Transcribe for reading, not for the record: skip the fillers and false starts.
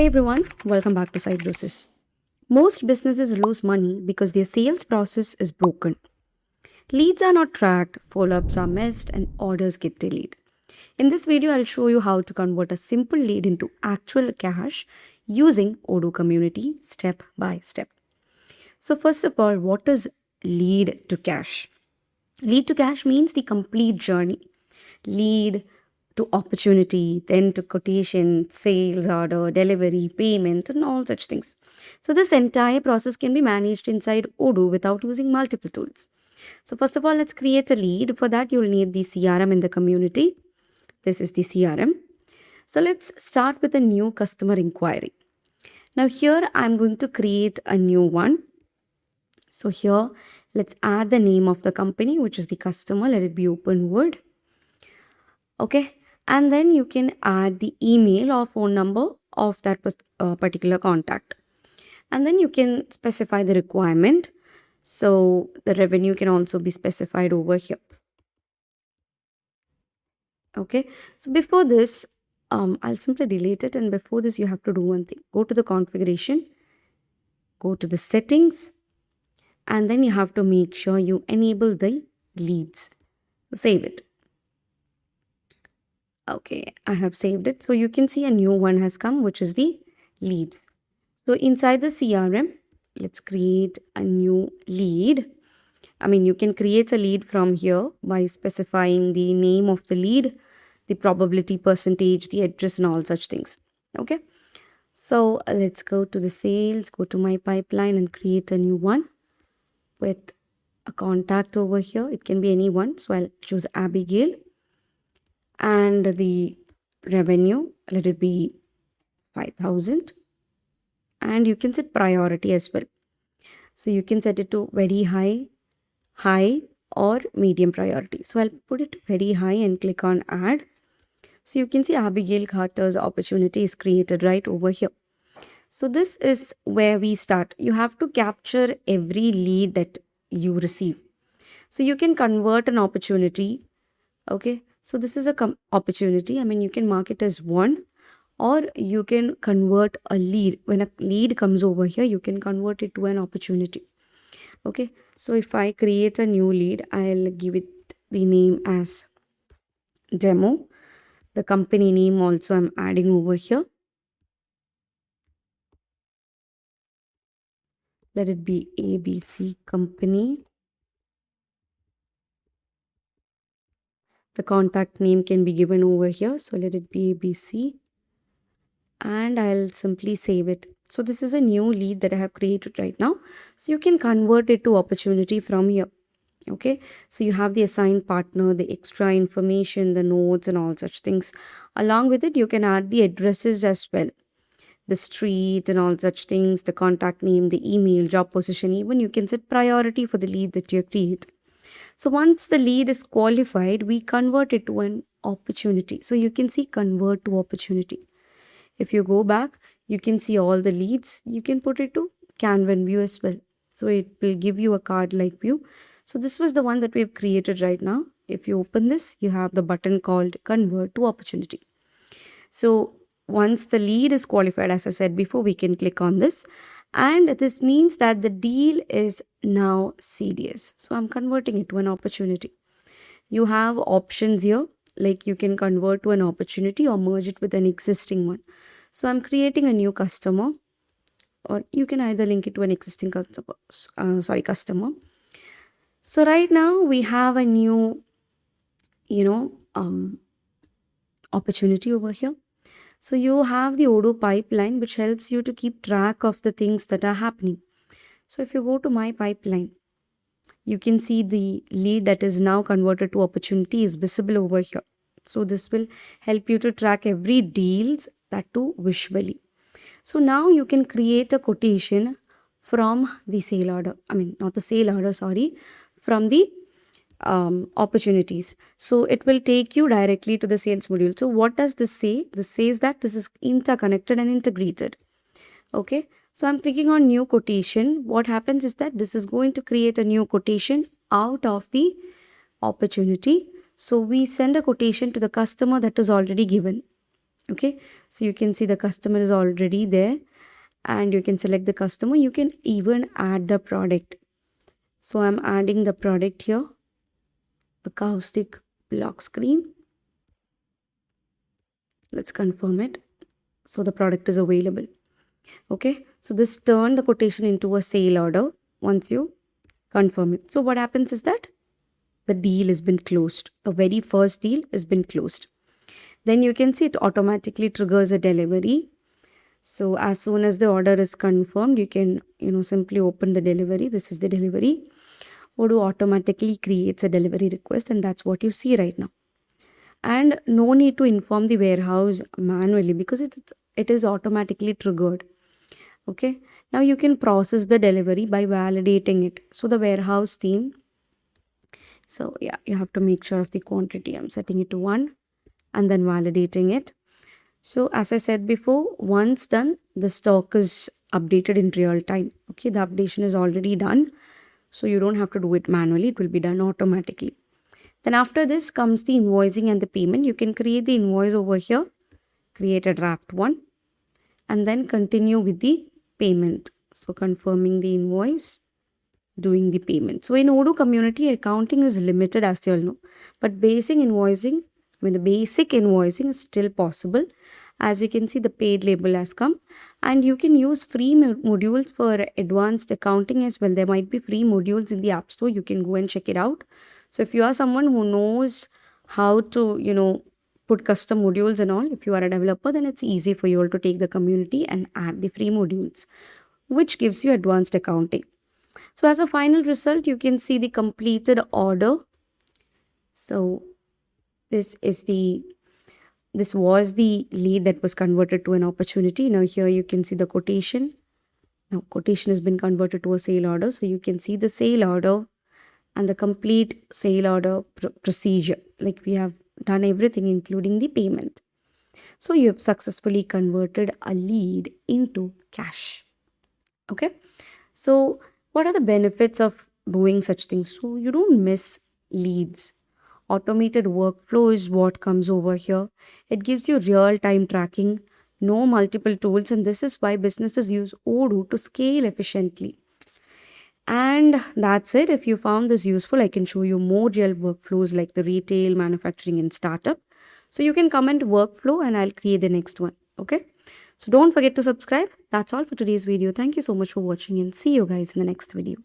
Hey everyone, welcome back to Cybrosys. Most businesses lose money because their sales process is broken. Leads are not tracked, follow ups are missed, and orders get delayed. In this video, I'll show you how to convert a simple lead into actual cash using Odoo Community step by step. So, first of all, what is lead to cash? Lead to cash means the complete journey. Lead to opportunity, then to quotation, sales order, delivery, payment, and all such things. So, this entire process can be managed inside Odoo without using multiple tools. So, first of all, let's create a lead. For that, you'll need the CRM in the community. This is the CRM. So, let's start with a new customer inquiry. Now, here I'm going to create a new one. So, here let's add the name of the company, which is the customer. Let it be open word. Okay, and then you can add the email or phone number of that particular contact, and then you can specify the requirement. So the revenue can also be specified over here. Okay, so before this, I'll simply delete it, and before this you have to do one thing. Go to the configuration, go to the settings, and then you have to make sure you enable the leads. So save it. Okay, I have saved it. So you can see a new one has come, which is the leads. So inside the CRM, let's create a new lead. You can create a lead from here by specifying the name of the lead, the probability percentage, the address, and all such things. Okay, so let's go to the sales, go to my pipeline and create a new one with a contact over here. It can be anyone. So I'll choose Abigail. And the revenue, let it be 5,000. And you can set priority as well. So you can set it to very high, high, or medium priority. So I'll put it to very high and click on add. So you can see Abigail Carter's opportunity is created right over here. So this is where we start. You have to capture every lead that you receive. So you can convert an opportunity. Okay. So this is a opportunity. You can mark it as one, or you can convert a lead. When a lead comes over here, you can convert it to an opportunity. Okay. So if I create a new lead, I'll give it the name as demo. The company name also I'm adding over here. Let it be ABC company. The contact name can be given over here. So let it be ABC. And I'll simply save it. So this is a new lead that I have created right now. So you can convert it to opportunity from here. Okay. So you have the assigned partner, the extra information, the notes and all such things. Along with it, you can add the addresses as well. The street and all such things, the contact name, the email, job position. Even you can set priority for the lead that you create. So once the lead is qualified, we convert it to an opportunity. So you can see convert to opportunity. If you go back, you can see all the leads. You can put it to Canvan view as well. So it will give you a card-like view. So this was the one that we've created right now. If you open this, you have the button called convert to opportunity. So once the lead is qualified, as I said before, we can click on this. And this means that the deal is now CDS. So I'm converting it to an opportunity. You have options here, like you can convert to an opportunity or merge it with an existing one. So I'm creating a new customer, or you can either link it to an existing customer. So right now we have a new, opportunity over here. So you have the Odoo pipeline, which helps you to keep track of the things that are happening. So if you go to my pipeline, you can see the lead that is now converted to opportunity is visible over here. So this will help you to track every deals, that too visually. So now you can create a quotation from the sale order. Not the sale order, sorry, from the opportunities. So it will take you directly to the sales module. So what does this say? This says that this is interconnected and integrated. Okay. So I'm clicking on new quotation. What happens is that this is going to create a new quotation out of the opportunity. So we send a quotation to the customer that is already given. Okay, so you can see the customer is already there, and you can select the customer. You can even add the product. So I'm adding the product here, acoustic lock screen. Let's confirm it. So the product is available. Okay, so this turned the quotation into a sale order once you confirm it. So what happens is that the deal has been closed. The very first deal has been closed. Then you can see it automatically triggers a delivery. So as soon as the order is confirmed, you can simply open the delivery. This is the delivery. Odoo automatically creates a delivery request, and that's what you see right now. And no need to inform the warehouse manually because it is automatically triggered. Okay, now you can process the delivery by validating it. So the warehouse team, so yeah, you have to make sure of the quantity. I'm setting it to 1 and then validating it. So as I said before, once done, the stock is updated in real time. Okay, the updation is already done, so you don't have to do it manually. It will be done automatically. Then after this comes the invoicing and the payment. You can create the invoice over here, create a draft one, and then continue with the payment. So confirming the invoice, doing the payment. So in Odoo community, accounting is limited, as you all know, but the basic invoicing is still possible. As you can see, the paid label has come, and you can use free modules for advanced accounting as well. There might be free modules in the App Store. You can go and check it out. So if you are someone who knows how to, put custom modules and all, if you are a developer, then it's easy for you all to take the community and add the free modules, which gives you advanced accounting. So as a final result, you can see the completed order. So this was the lead that was converted to an opportunity. Now here you can see the quotation. Now quotation has been converted to a sale order. So you can see the sale order and the complete sale order procedure. Like we have done everything including the payment. So you have successfully converted a lead into cash. Okay. So what are the benefits of doing such things? So you don't miss leads. Automated workflow is what comes over here. It gives you real time tracking, no multiple tools, and this is why businesses use Odoo to scale efficiently. And that's it. If you found this useful, I can show you more real workflows like the retail, manufacturing, and startup. So you can comment workflow and I'll create the next one. Okay. So don't forget to subscribe. That's all for today's video. Thank you so much for watching and see you guys in the next video.